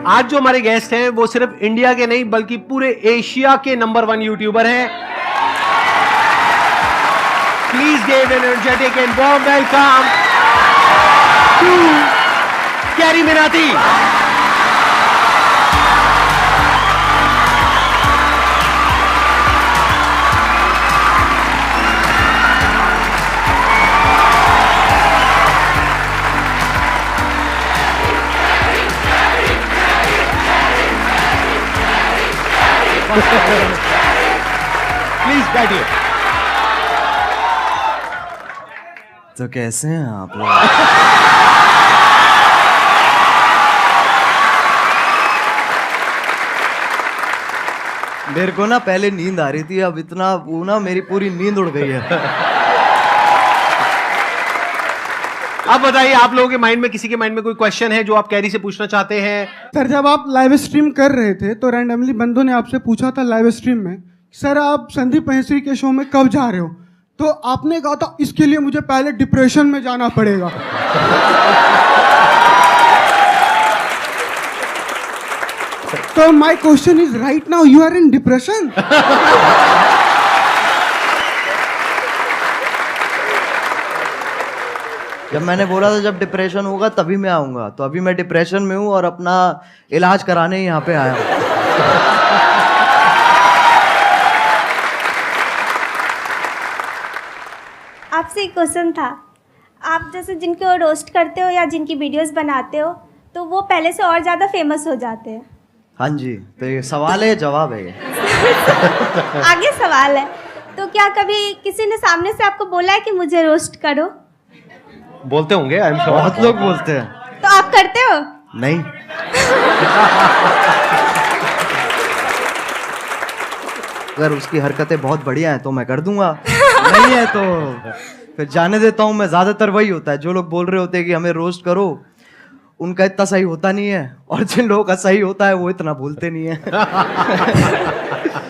आज जो हमारे गेस्ट हैं वो सिर्फ इंडिया के नहीं बल्कि पूरे एशिया के नंबर 1 यूट्यूबर हैं। Please give an energetic and warm welcome to Carry Minati. Please बैठिए। तो कैसे हैं आप लोग? मेरे को ना पहले नींद आ रही थी, अब इतना वो ना मेरी पूरी नींद उड़ गई है। अब बताइए, आप लोगों के माइंड में, किसी के माइंड में कोई क्वेश्चन है जो आप कैरी से पूछना चाहते हैं? सर, जब आप लाइव स्ट्रीम कर रहे थे तो रैंडमली बंदों ने आपसे पूछा था लाइव स्ट्रीम में, सर आप संदीप महेश्वरी के शो में कब जा रहे हो? तो आपने कहा था इसके लिए मुझे पहले डिप्रेशन में जाना पड़ेगा। तो my question is right now you are in depression? जब मैंने बोला था जब डिप्रेशन होगा तभी मैं आऊंगा, तो अभी मैं डिप्रेशन में हूँ और अपना इलाज कराने यहाँ पे आया हूँ। आपसे एक क्वेश्चन था, आप जैसे जिनको रोस्ट करते हो या जिनकी वीडियोस बनाते हो तो वो पहले से और ज़्यादा फेमस हो जाते हैं। हाँ जी, तो ये सवाल है जवाब है ये। आगे सवाल है, तो क्या कभी किसी ने सामने से आपको बोला है कि मुझे रोस्ट करो? बोलते होंगे, आई एम श्योर। बहुत लोग बोलते हैं। तो आप करते हो? नहीं। अगर उसकी हरकतें बहुत बढ़िया हैं तो मैं कर दूंगा, नहीं है तो फिर जाने देता हूँ मैं। ज्यादातर वही होता है, जो लोग बोल रहे होते हैं कि हमें रोस्ट करो, उनका इतना सही होता नहीं है, और जिन लोगों का सही होता है वो इतना भूलते नहीं है।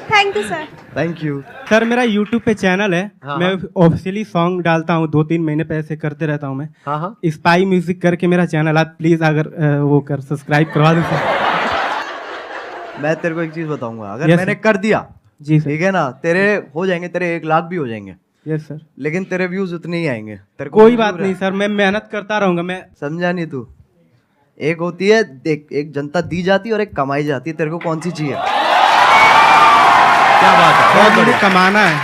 Thank you sir. Thank you sir. मेरा YouTube पे चैनल है। हाँ, मैं ऑफिशियली सॉन्ग डालता हूँ, 2-3 महीने पे ऐसे करते रहता हूँ मैं। हाँ। स्पाई म्यूजिक करके मेरा चैनल, आप प्लीज अगर वो कर सब्सक्राइब करवा दो सर। मैं तेरे को एक चीज बताऊंगा, अगर Yes, मैंने sir. कर दिया जी सर। ठीक है ना, तेरे हो जाएंगे, तेरे 1 लाख भी हो जाएंगे, यस सर। लेकिन तेरे व्यूज उतने ही आएंगे। तेरे को कोई मंजूर बात है? नहीं सर, मैं मेहनत करता रहूंगा। मैं समझा नहीं तू? एक होती है देख, एक जनता दी जाती है और एक कमाई जाती है। तेरे को कौन सी चाहिए? क्या बात है, बहुत मुझे बढ़िया। कमाना है,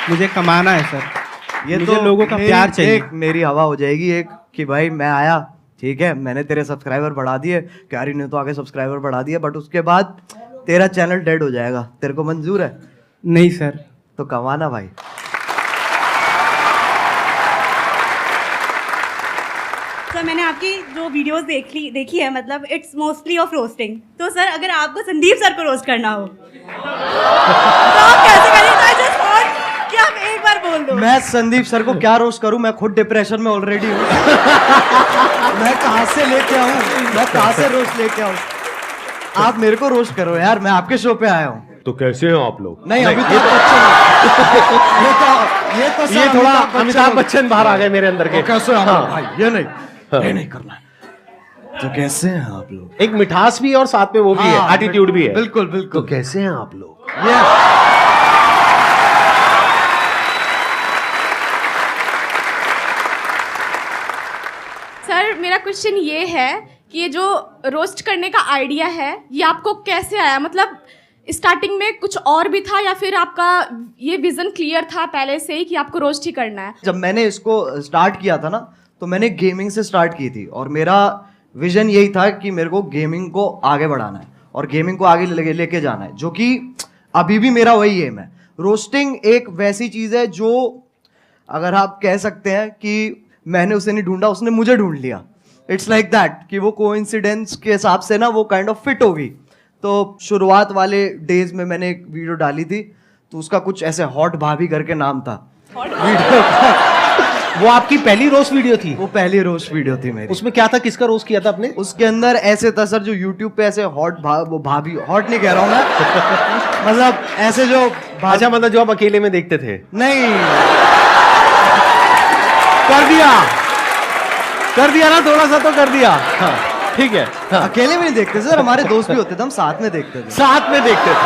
मुझे कमाना है सर। ये मुझे तो लोगों का प्यार चाहिए। एक मेरी हवा हो जाएगी एक कि भाई मैं आया, ठीक है, मैंने तेरे सब्सक्राइबर बढ़ा दिए, क्यारी ने तो आगे सब्सक्राइबर बढ़ा दिए, बट उसके बाद तेरा चैनल डेड हो जाएगा। तेरे को मंजूर है? नहीं सर। तो कमाना भाई। सर, मैंने आपकी जो वीडियोस देखी है, मतलब इट्स मोस्टली ऑफ रोस्टिंग। तो सर, अगर आपको संदीप सर को रोस्ट करना हो तो आप कैसे करेंगे? जस्ट वॉन्ट कि आप एक बार बोल दो। मैं संदीप सर को क्या रोस्ट करूं? मैं खुद डिप्रेशन में ऑलरेडी हूं। मैं कहां से लेके आऊं? मैं कहां से रोस्ट लेके आऊं? आप मेरे को रोस्ट करो यार, मैं आपके शो पे आया हूं। तो कैसे हो आप लोग? नहीं, अभी तो ये बच्चन ये थोड़ा अमिताभ बच्चन बाहर आ गए मेरे अंदर के। कैसे हैं हाँ। आप भाई? ये नहीं करना है। तो कैसे हैं आप लोग? एक मिठास भी है और साथ में वो भी है, हाँ, एटीट्यूड भी है। बिल्कुल तो बिल्कुल। कैसे हैं आप लोग? सर, मेरा क्वेश्चन ये है कि ये जो रोस्ट करने का आइडिया है ये आपको कैसे आया? मतलब स्टार्टिंग में कुछ और भी था या फिर आपका ये विजन क्लियर था पहले से ही कि आपको रोस्ट ही करना है? जब मैंने इसको स्टार्ट किया था ना, तो मैंने गेमिंग से स्टार्ट की थी, और मेरा विजन यही था कि मेरे को गेमिंग को आगे बढ़ाना है और गेमिंग को आगे लेके जाना है, जो कि अभी भी मेरा वही एम है। रोस्टिंग एक वैसी चीज है जो, अगर आप कह सकते हैं कि मैंने उसे नहीं ढूंढा, उसने मुझे ढूंढ लिया। इट्स लाइक दैट कि वो कोइंसिडेंस के हिसाब से ना वो काइंड ऑफ फिट हो गई। तो शुरुआत वाले डेज में मैंने एक वीडियो डाली थी, तो उसका कुछ ऐसे हॉट भाभी करके नाम था वीडियो का। वो आपकी पहली रोस्ट वीडियो थी? वो पहली रोस्ट वीडियो थी मेरी। उसमें क्या था, किसका रोस्ट किया था आपने? उसके अंदर ऐसे था सर, जो यूट्यूब पे ऐसे वो भाभी, हॉट नहीं कह रहा हूँ मैं, मतलब ऐसे जो अच्छा, मतलब जो आप अकेले में देखते थे? नहीं, कर दिया ना, थोड़ा सा तो कर दिया। हाँ। ठीक है, हाँ। अकेले भी नहीं देखते सर, हमारे दोस्त भी होते थे, हम साथ में देखते थे। साथ में देखते थे।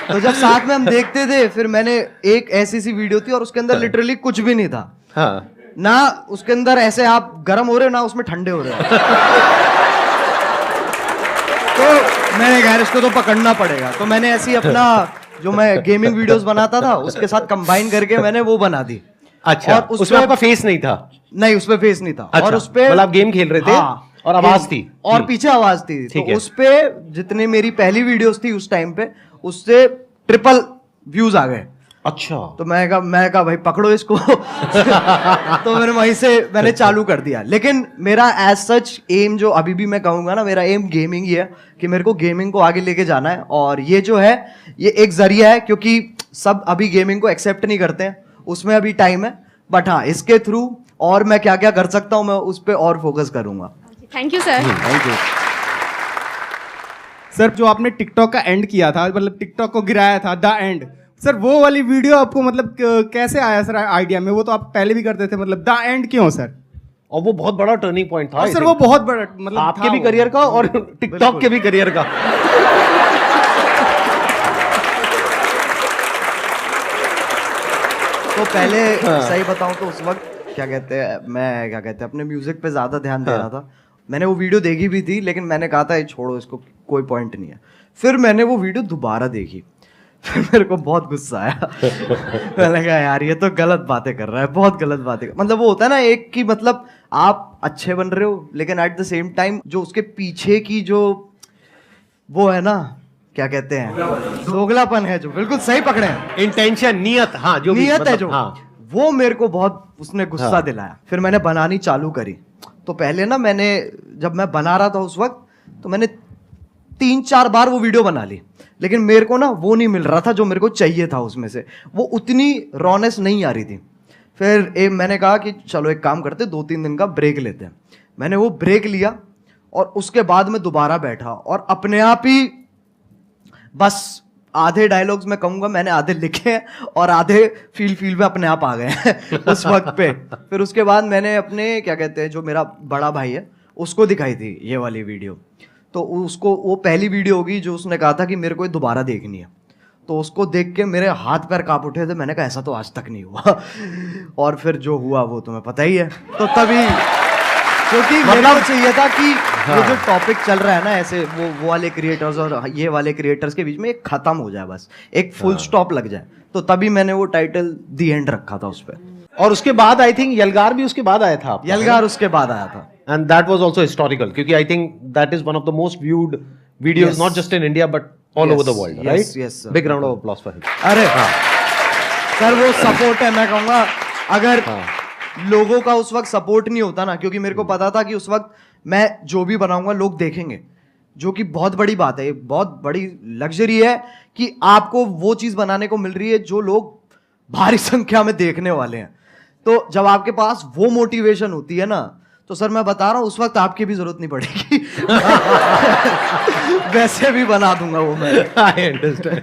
तो जब साथ में हम देखते थे, फिर मैंने एक ऐसी सी वीडियो थी और उसके अंदर लिटरली कुछ भी नहीं था। हाँ। ना उसके अंदर ऐसे आप गर्म हो रहे हो, ना उसमें ठंडे हो रहे हो। तो मैंने कहा इसको तो पकड़ना पड़ेगा, तो मैंने ऐसी अपना जो मैं गेमिंग वीडियोस बनाता था उसके साथ कंबाइन करके मैंने वो बना दी। अच्छा, और उसमें आपका फेस नहीं था? नहीं, उसमें फेस नहीं था। अच्छा, और उसपे मतलब आप गेम खेल रहे थे, हाँ, और आवाज थी और पीछे आवाज थी। ठीक तो है। उसपे जितने मेरी पहली वीडियोस थी उस टाइम पे, उससे ट्रिपल व्यूज आ गए। अच्छा। तो मैं कहा भाई पकड़ो इसको। तो वहीं से मैंने चालू कर दिया। लेकिन मेरा एज सच एम जो अभी भी मैं कहूंगा ना, मेरा एम गेमिंग ही है कि मेरे को गेमिंग को आगे लेके जाना है। और ये जो है ये एक जरिया है, क्योंकि सब अभी गेमिंग को एक्सेप्ट नहीं करते हैं, उसमें अभी टाइम है। बट हाँ, इसके थ्रू और मैं क्या क्या कर सकता हूँ मैं उस पर और फोकस करूंगा। Thank you sir. Thank you sir जो आपने टिकटॉक का एंड किया था, मतलब टिकटॉक को गिराया था, द एंड, सर वो वाली वीडियो आपको मतलब कैसे आया सर आइडिया में? वो तो आप पहले भी करते थे, मतलब द एंड क्यों सर? और वो बहुत बड़ा टर्निंग पॉइंट था। और सर वो बहुत बड़ा मतलब आपके भी करियर का और टिकटॉक के भी करियर का। तो पहले सही बताऊं तो उस वक्त मैं अपने म्यूजिक पे ज्यादा ध्यान दे रहा था। मैंने वो वीडियो देखी भी थी, लेकिन मैंने कहा था ये छोड़ो, इसको कोई पॉइंट नहीं है। फिर मैंने वो वीडियो दोबारा देखी, फिर मेरे को बहुत गुस्सा आया। मैंने कहा यार ये तो गलत बातें कर रहा है, बहुत गलत बातें मतलब वो होता है ना एक कि मतलब आप अच्छे बन रहे हो, लेकिन एट द सेम टाइम जो उसके पीछे की जो वो है ना, क्या कहते हैं, दोगलापन है, जो बिल्कुल सही पकड़े हैं, इंटेंशन, नियत, हाँ, जो भी नियत है मतलब, जो, हाँ। वो मेरे को बहुत उसने गुस्सा हाँ। दिलाया। फिर मैंने बनानी चालू करी। तो पहले ना जब मैं बना रहा था उस वक्त, तो मैंने 3-4 बार वो वीडियो बना ली, लेकिन मेरे को ना वो नहीं मिल रहा था जो मेरे को चाहिए था उसमें से, वो उतनी रॉनेस नहीं आ रही थी। फिर मैंने कहा कि चलो एक काम करते, 2-3 दिन का ब्रेक लेते हैं। मैंने वो ब्रेक लिया और उसके बाद मैं दोबारा बैठा और अपने आप ही बस आधे डायलॉग्स मैं कहूंगा मैंने आधे लिखे हैं और आधे फील में अपने आप आ गए हैं उस वक्त पे। फिर उसके बाद मैंने अपने क्या कहते हैं जो मेरा बड़ा भाई है उसको दिखाई थी ये वाली वीडियो। तो उसको वो पहली वीडियो होगी जो उसने कहा था कि मेरे को ये दोबारा देखनी है। तो उसको देख के मेरे हाथ पैर कांप उठे थे। मैंने कहा ऐसा तो आज तक नहीं हुआ। और फिर जो हुआ वो तुम्हें पता ही है। तो तभी क्योंकि मतलब चाहिए था कि ये जो टॉपिक चल रहा है ना ऐसे वो वाले क्रिएटर्स और ये वाले क्रिएटर्स के बीच में एक खत्म हो जाए, बस एक फुल स्टॉप लग जाए। तो तभी मैंने वो टाइटल दी एंड रखा था उस पर। और उसके बाद आई थिंक यलगार भी उसके बाद आया था आपका, यलगार उसके बाद आया था। And that was also historical क्योंकि I think that is one of the most viewed videos not just in India but all over the world, right? Yes big round of applause for him. अरे sir वो support है, मैं कहूँगा अगर लोगों का उस वक्त सपोर्ट नहीं होता ना, क्योंकि मेरे को पता था कि उस वक्त मैं जो भी बनाऊंगा लोग देखेंगे, जो कि बहुत बड़ी बात है, ये बहुत बड़ी लग्जरी है कि आपको वो चीज़ बनाने को मिल रही है जो लोग भारी संख्या में देखने वाले हैं। तो जब आपके पास वो मोटिवेशन होती है ना, तो सर मैं बता रहा हूँ उस वक्त आपकी भी जरूरत नहीं पड़ेगी। वैसे भी बना दूंगा वो मैं। I understand.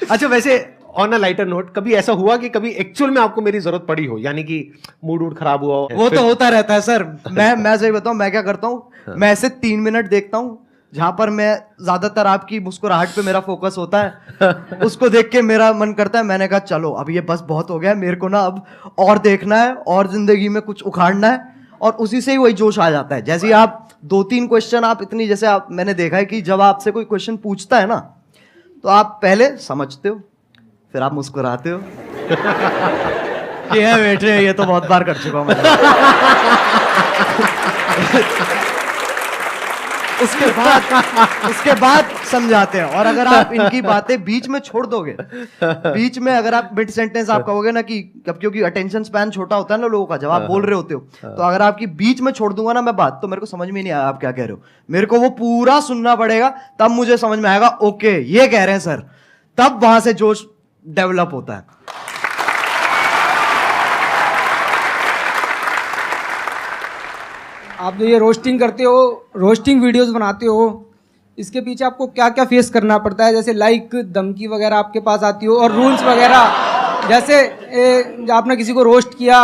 अच्छा, वैसे ऑन अ लाइटर नोट, कभी ऐसा हुआ कि कभी एक्चुअल में आपको मेरी जरूरत पड़ी हो, यानी कि मूड खराब हुआ हो? वो तो होता रहता है सर। मैं सही बताऊं, मैं क्या करता हूँ, मैं ऐसे 3 मिनट देखता हूँ जहां पर मैं ज्यादातर आपकी मुस्कुराहट पे मेरा फोकस होता है। उसको देख के मेरा मन करता है, मैंने कहा चलो अब ये बस बहुत हो गया, मेरे को ना अब और देखना है और जिंदगी में कुछ उखाड़ना है। और उसी से ही वही जोश आ जाता है। जैसे आप 2-3 क्वेश्चन आप इतनी, जैसे आप मैंने देखा है कि जब आपसे कोई क्वेश्चन पूछता है ना, तो आप पहले समझते हो, फिर आप मुस्कुराते हो कि है बेटे ये तो बहुत बार कर चुका हूं मैं। उसके बाद समझाते हैं। और अगर आप इनकी बातें बीच में छोड़ दोगे, बीच में अगर आप मिड सेंटेंस आप कहोगे ना कि क्योंकि अटेंशन स्पैन छोटा होता है ना लोगों का, जब आप बोल रहे होते हो, तो अगर आपकी बीच में छोड़ दूंगा ना मैं बात, तो मेरे को समझ में नहीं आया आप क्या कह रहे हो। मेरे को वो पूरा सुनना पड़ेगा, तब मुझे समझ में आएगा ओके ये कह रहे हैं सर, तब वहां से जोश डेवलप होता है। आप जो ये रोस्टिंग करते हो, रोस्टिंग वीडियोस बनाते हो, इसके पीछे आपको क्या क्या फेस करना पड़ता है? जैसे लाइक धमकी वगैरह आपके पास आती हो, और रूल्स वगैरह, जैसे आपने किसी को रोस्ट किया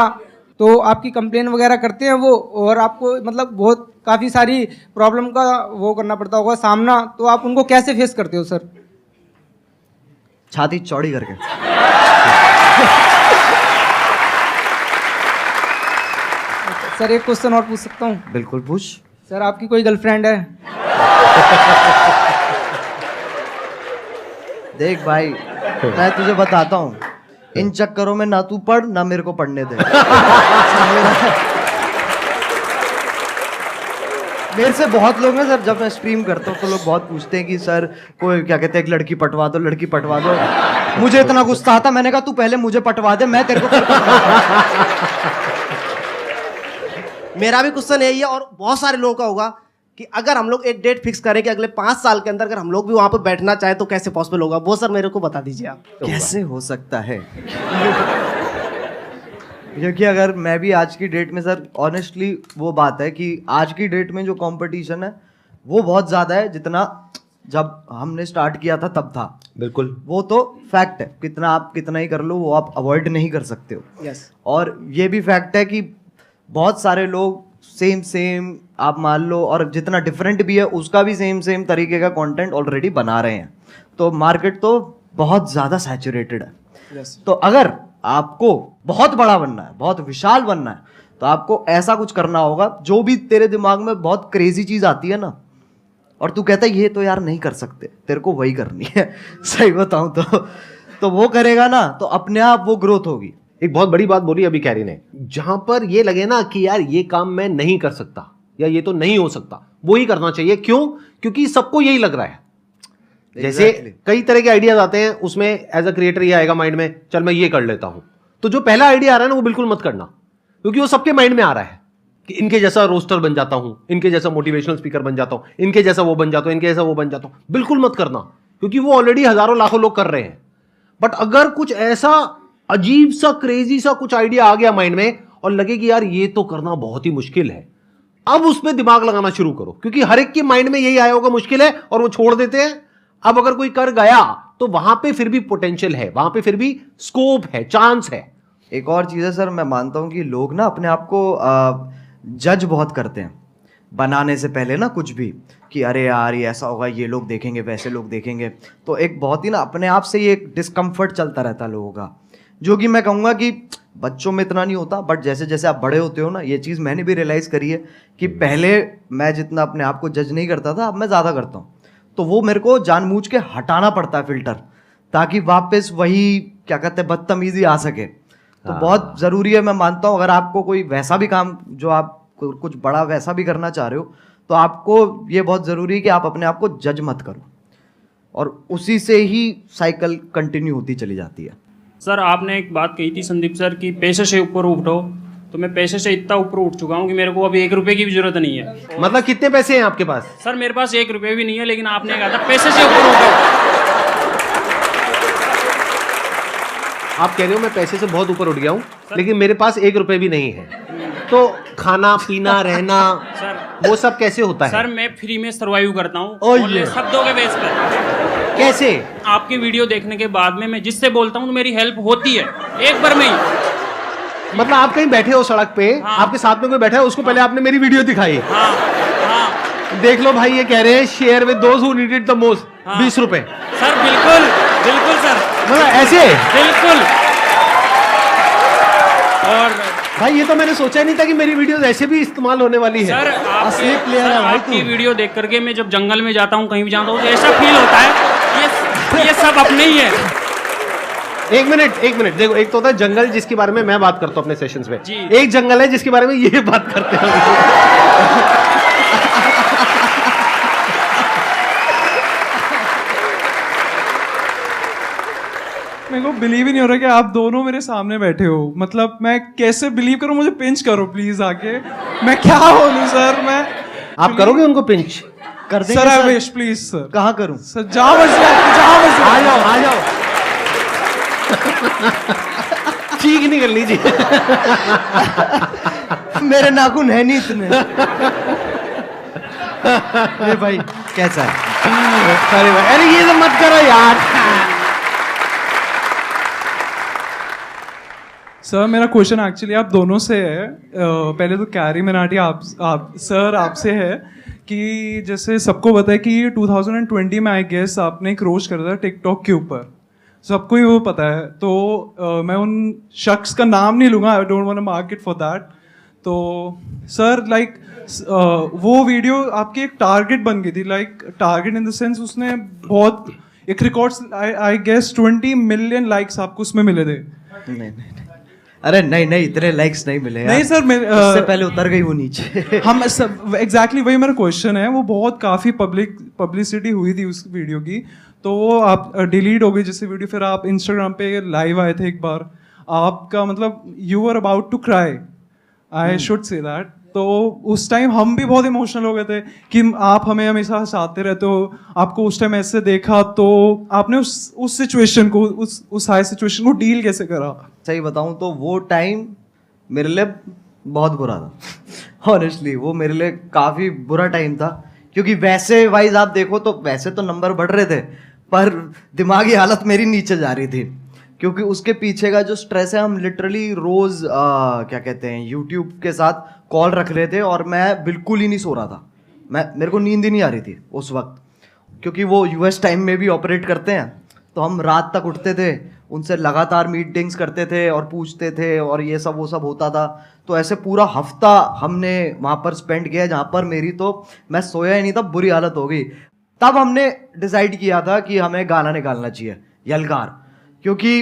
तो आपकी कंप्लेन वगैरह करते हैं वो, और आपको मतलब बहुत काफ़ी सारी प्रॉब्लम का वो करना पड़ता होगा सामना, तो आप उनको कैसे फेस करते हो सर? छाती चौड़ी करके। सर एक क्वेश्चन और पूछ सकता हूँ? बिल्कुल पूछ। सर आपकी कोई गर्लफ्रेंड है? देख भाई, मैं तुझे बताता हूँ, इन चक्करों में ना तू पढ़ ना मेरे को पढ़ने दे। मेरे से बहुत लोग हैं सर, जब मैं स्ट्रीम करता हूँ तो लोग बहुत पूछते हैं कि सर कोई क्या कहते हैं, एक लड़की पटवा दो, लड़की पटवा दो। मुझे इतना गुस्सा आता, मैंने कहा तू पहले मुझे पटवा दे, मैं तेरे को फिर पटवाऊंगा। मेरा भी क्वेश्चन यही है और बहुत सारे लोगों का होगा कि अगर हम लोग एक डेट फिक्स करें कि अगले 5 साल के अंदर अगर हम लोग भी वहां पर बैठना चाहे तो कैसे पॉसिबल होगा, वो सर मेरे को बता दीजिए आप। कैसे हो सकता है? क्योंकि अगर मैं भी आज की डेट में सर, ऑनेस्टली वो बात है कि आज की डेट में जो कंपटीशन है वो बहुत ज़्यादा है जितना जब हमने स्टार्ट किया था तब था। बिल्कुल, वो तो फैक्ट है, कितना आप कितना ही कर लो वो आप अवॉइड नहीं कर सकते हो। यस। और ये भी फैक्ट है कि बहुत सारे लोग सेम आप मान लो, और जितना डिफरेंट भी है उसका भी सेम तरीके का कंटेंट ऑलरेडी बना रहे हैं, तो मार्केट तो बहुत ज़्यादा सैचुरेटेड है। यस। तो अगर आपको बहुत बड़ा बनना है, बहुत विशाल बनना है, तो आपको ऐसा कुछ करना होगा जो भी तेरे दिमाग में बहुत क्रेजी चीज़ आती है ना, और तू कहता है ये तो यार नहीं कर सकते, तेरे को वही करनी है। सही बताऊं तो वो करेगा ना तो अपने आप वो ग्रोथ होगी। एक बहुत बड़ी बात बोली अभी कैरी ने, जहां पर ये लगे ना कि यार ये काम मैं नहीं कर सकता या ये तो नहीं हो सकता, वो ही करना चाहिए। क्यों? क्योंकि सबको यही लग रहा है। जैसे कई तरह के आइडियाज आते हैं, उसमें एज अ क्रिएटर ये आएगा माइंड में, चल मैं ये कर लेता हूं, तो जो पहला आइडिया आ रहा है ना वो बिल्कुल मत करना, क्योंकि वो सबके माइंड में आ रहा है कि इनके जैसा रोस्टर बन जाता हूं, इनके जैसा मोटिवेशनल स्पीकर बन जाता हूं, इनके जैसा वो बन जाता हूं, इनके जैसा वो बन जाता हूं। बिल्कुल मत करना, क्योंकि वो ऑलरेडी हजारों लाखों लोग कर रहे हैं। बट अगर कुछ ऐसा अजीब सा क्रेजी सा कुछ आइडिया आ गया माइंड में और लगे कि यार ये तो करना बहुत ही मुश्किल है, अब उसमें दिमाग लगाना शुरू करो, क्योंकि हर एक के माइंड में यही आया होगा मुश्किल है और वो छोड़ देते हैं। अब अगर कोई कर गया तो वहां पे फिर भी पोटेंशियल है, वहां पे फिर भी स्कोप है, चांस है। एक और चीज़ है सर, मैं मानता हूँ कि लोग ना अपने आप को जज बहुत करते हैं बनाने से पहले ना, कुछ भी कि अरे यार ये ऐसा होगा, ये लोग देखेंगे, वैसे लोग देखेंगे, तो एक बहुत ही ना अपने आप से ही एक डिस्कम्फर्ट चलता रहता है लोगों का, जो कि मैं कहूँगा कि बच्चों में इतना नहीं होता, बट जैसे जैसे आप बड़े होते हो ना, ये चीज़ मैंने भी रियलाइज़ करी है कि पहले मैं जितना अपने आप को जज नहीं करता था, अब मैं ज़्यादा करता हूँ। तो वो मेरे को जानबूझ के हटाना पड़ता है फिल्टर, ताकि वापस वही क्या कहते हैं बदतमीजी आ सके। तो बहुत ज़रूरी है, मैं मानता हूँ, अगर आपको कोई वैसा भी काम जो आप कुछ बड़ा वैसा भी करना चाह रहे हो, तो आपको ये बहुत ज़रूरी है कि आप अपने आप को जज मत करो, और उसी से ही साइकिल कंटिन्यू होती चली जाती है। सर आपने एक बात कही थी संदीप सर कि पैसे से ऊपर उठो, तो मैं पैसे से इतना ऊपर उठ चुका हूँ कि मेरे को अभी 1 रुपए की भी जरूरत नहीं है। मतलब कितने पैसे हैं आपके पास? सर मेरे पास 1 रुपए भी नहीं है, लेकिन आपने कहा था पैसे से ऊपर उठो। आप कह रहे हो मैं पैसे से बहुत ऊपर उठ गया हूं, लेकिन मेरे पास 1 रुपए भी नहीं है, तो खाना पीना रहना सर वो सब कैसे होता है? सर मैं फ्री में सर्वाइव करता हूँ शब्दों के बेस पर। कैसे? आपकी वीडियो देखने के बाद में मैं जिससे बोलता हूँ तो मेरी हेल्प होती है एक बार में ही। मतलब आप कहीं बैठे हो सड़क पे, हाँ। आपके साथ में कोई बैठा है, उसको पहले आपने मेरी वीडियो दिखाई, हाँ हाँ देख लो भाई ये कह रहे हैं share with those who need it the most, हाँ। 20 रुपए। सर बिल्कुल बिल्कुल सर, मतलब ऐसे बिल्कुल। और भाई ये तो मैंने सोचा ही नहीं था कि मेरी वीडियो ऐसे भी इस्तेमाल होने वाली है। सर असली प्लेयर है भाई आपकी वीडियो देख करके मैं जब जंगल में जाता हूँ, कहीं भी जाता हूँ, तो ऐसा फील होता है ये सब अपने ही है। एक मिनट देखो, एक तो होता है जंगल जिसके बारे में मैं बात करता हूँ अपने सेशंस में, जी। एक जंगल है जिसके बारे में ये बात करते हैं। मेरे को बिलीव ही नहीं हो रहा कि आप दोनों मेरे सामने बैठे हो। मतलब मैं कैसे बिलीव करूं? मुझे पिंच करो प्लीज आके। मैं क्या बोलूं सर? मैं आप करोगे उनको पिंच? कर देंगे sir I wish please sir. कहाँ करूं? सर जहाँ मर्जी आ जाओ चीख नहीं कर लीजिए। मेरे नाखून है नहीं इतने। ये भाई कैसा है? अरे ये तो मत करो यार। सर मेरा क्वेश्चन एक्चुअली आप दोनों से है। पहले तो कैरी मिनाटी आप सर आपसे है कि जैसे सबको पता है कि 2020 में आई गेस आपने एक रोस्ट करा था टिकटॉक के ऊपर, सबको ही वो पता है। तो मैं उन शख्स का नाम नहीं लूँगा, I don't want to mark it for that. तो सर लाइक वो वीडियो आपकी एक टारगेट बन गई थी, like target in the sense उसने बहुत एक records I guess 20 million likes आपको उसमें मिले थे। नहीं, अरे नहीं इतने लाइक्स नहीं मिले नहीं सर, उससे पहले उतर गई वो नीचे। हम सब एग्जैक्टली वही मेरा क्वेश्चन है। वो बहुत काफ़ी पब्लिसिटी हुई थी उस वीडियो की, तो वो आप डिलीट हो गई जैसे वीडियो। फिर आप इंस्टाग्राम पे लाइव आए थे एक बार, आपका मतलब you are about to cry, I should say that. तो उस टाइम हम भी बहुत इमोशनल हो गए थे कि आप हमें हमेशा हंसाते रहते हो, आपको उस टाइम ऐसे देखा, तो आपने उस सिचुएशन को, उस हाई सिचुएशन को डील कैसे करा? सही बताऊं तो वो टाइम मेरे लिए बहुत बुरा था ऑनेस्टली। वो मेरे लिए काफ़ी बुरा टाइम था, क्योंकि वैसे वाइज आप देखो तो वैसे तो नंबर बढ़ रहे थे, पर दिमागी हालत मेरी नीचे जा रही थी, क्योंकि उसके पीछे का जो स्ट्रेस है, हम लिटरली रोज क्या कहते हैं यूट्यूब के साथ कॉल रख रहे थे और मैं बिल्कुल ही नहीं सो रहा था। मेरे को नींद ही नहीं आ रही थी उस वक्त, क्योंकि वो यूएस टाइम में भी ऑपरेट करते हैं, तो हम रात तक उठते थे, उनसे लगातार मीटिंग्स करते थे और पूछते थे और ये सब वो सब होता था। तो ऐसे पूरा हफ्ता हमने वहाँ पर स्पेंड किया, जहाँ पर मेरी तो मैं सोया ही नहीं था, बुरी हालत हो गई। तब हमने डिसाइड किया था कि हमें गाना निकालना चाहिए, यलगार, क्योंकि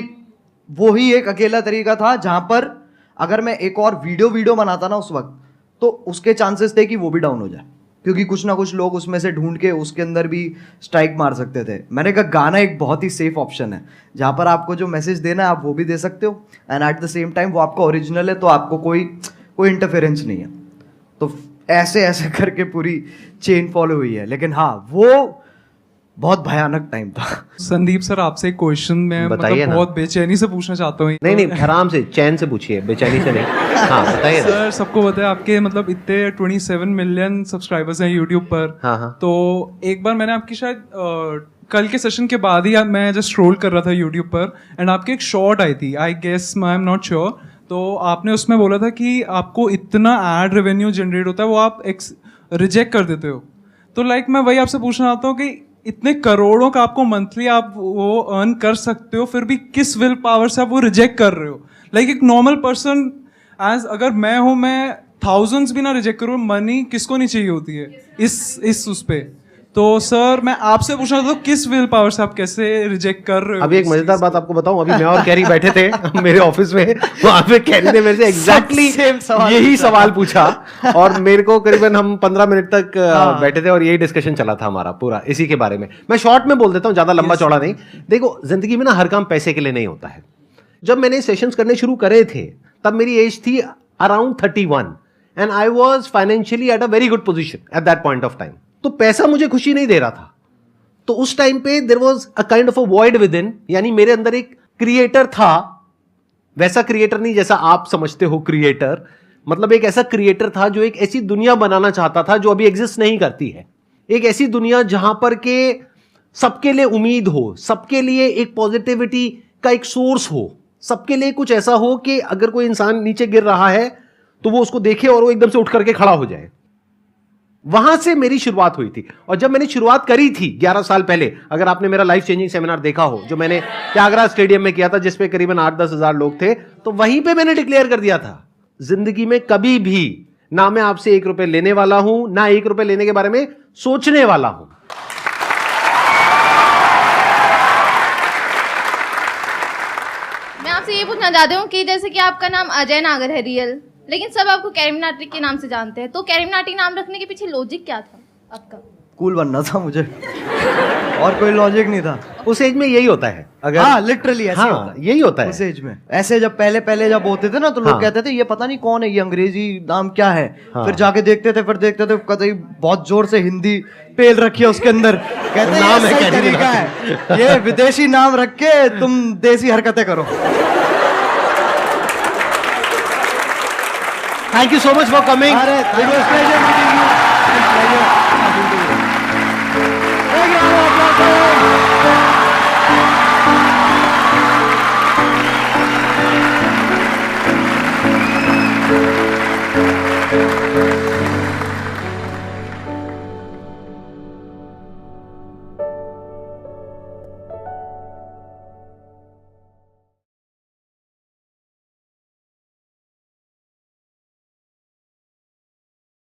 वो ही एक अकेला तरीका था जहाँ पर अगर मैं एक और वीडियो बनाता ना उस वक्त, तो उसके चांसेस थे कि वो भी डाउन हो जाए, क्योंकि कुछ ना कुछ लोग उसमें से ढूंढ के उसके अंदर भी स्ट्राइक मार सकते थे। मैंने कहा गाना एक बहुत ही सेफ ऑप्शन है, जहाँ पर आपको जो मैसेज देना है आप वो भी दे सकते हो, and at the same time वो आपका ओरिजिनल है, तो आपको कोई इंटरफेरेंस नहीं है। तो ऐसे ऐसे करके पूरी चेन फॉलो हुई है। लेकिन हाँ, वो बहुत भयानक टाइम था। संदीप सर, आपसे एक क्वेश्चन मैं मतलब बहुत बेचैनी से पूछना चाहता हूँ। नहीं आराम से, चैन से पूछिए, बेचैनी से नहीं। हाँ बताइए सर। सबको पता है आपके मतलब इतने 27 मिलियन सब्सक्राइबर्स हैं यूट्यूब पर। हाँ। तो एक बार मैंने आपकी शायद कल के सेशन के बाद ही मैं जस्ट स्क्रॉल कर रहा था यूट्यूब पर, एंड आपकी एक शॉर्ट आई थी, I guess I am not sure, तो आपने उसमें बोला था कि आपको इतना एड रेवेन्यू जनरेट होता है वो आप रिजेक्ट कर देते हो। तो लाइक मैं वही आपसे पूछना चाहता हूँ कि इतने करोड़ों का आपको मंथली आप वो अर्न कर सकते हो, फिर भी किस विल पावर से आप वो रिजेक्ट कर रहे हो? लाइक एक नॉर्मल पर्सन एज अगर मैं हूँ, मैं थाउजेंड्स भी ना रिजेक्ट करूँ, मनी किसको नहीं चाहिए होती है इस उस पे। तो सर मैं आपसे पूछना चाहता हूँ किस विल पावर से आप कैसे रिजेक्ट कर रहे हो? अभी एक मजेदार बात आपको बताऊं, अभी मैं और कैरी बैठे थे मेरे ऑफिस में, वहां पे कैरी ने मेरे से एग्जैक्टली यही सवाल पूछा, और मेरे को करीबन हम 15 मिनट तक बैठे थे और यही डिस्कशन चला था हमारा पूरा इसी के बारे में। मैं शॉर्ट में बोल देता हूँ, ज्यादा लंबा चौड़ा नहीं। देखो, जिंदगी में ना हर काम पैसे के लिए नहीं होता है। जब मैंने सेशंस करने शुरू करे थे तब मेरी एज थी around 31 and I was financially at a very good position at that point of time. तो पैसा मुझे खुशी नहीं दे रहा था, तो उस टाइम पे there was a kind of a void within, यानी मेरे अंदर एक क्रिएटर था, वैसा क्रिएटर नहीं जैसा आप समझते हो क्रिएटर, मतलब एक ऐसा क्रिएटर था जो एक ऐसी दुनिया बनाना चाहता था जो अभी एग्जिस्ट नहीं करती है। एक ऐसी दुनिया जहां पर के सबके लिए उम्मीद हो, सबके लिए एक पॉजिटिविटी का एक सोर्स हो, सबके लिए कुछ ऐसा हो कि अगर कोई इंसान नीचे गिर रहा है तो वो उसको देखे और वो एकदम से उठ करके खड़ा हो जाए। वहां से मेरी शुरुआत हुई थी। और जब मैंने शुरुआत करी थी 11 साल पहले, अगर आपने मेरा लाइफ चेंजिंग सेमिनार देखा हो जो मैंने त्यागराज स्टेडियम में किया था, जिसपे करीबन 8-10 हजार लोग थे, तो वहीं पे मैंने डिक्लेयर कर दिया था, जिंदगी में कभी भी ना मैं आपसे 1 रुपए लेने वाला हूं, ना 1 रुपए लेने के बारे में सोचने वाला हूं। मैं आपसे ये पूछना चाहती हूँ कि जैसे कि आपका नाम अजय नागर है रियल, लेकिन सब आपको कैरी मिनाटी के नाम से जानते हैं, तो कैरी मिनाटी नाम रखने के पीछे लॉजिक क्या था आपका? कूल बनना था मुझे और कोई लॉजिक नहीं था। उस एज में यही होता है, अगर हाँ लिटरली ऐसे हाँ, होता है यही होता है उस एज में। ऐसे जब पहले जब होते थे ना, तो लोग कहते थे ये पता नहीं कौन है, ये अंग्रेजी नाम क्या है। फिर जाके देखते थे, कहते बहुत जोर से हिंदी पेल रखी है उसके अंदर, कहते नाम है क्या तरीका है, ये विदेशी नाम रख के तुम देसी हरकतें करो। Thank you so much for coming.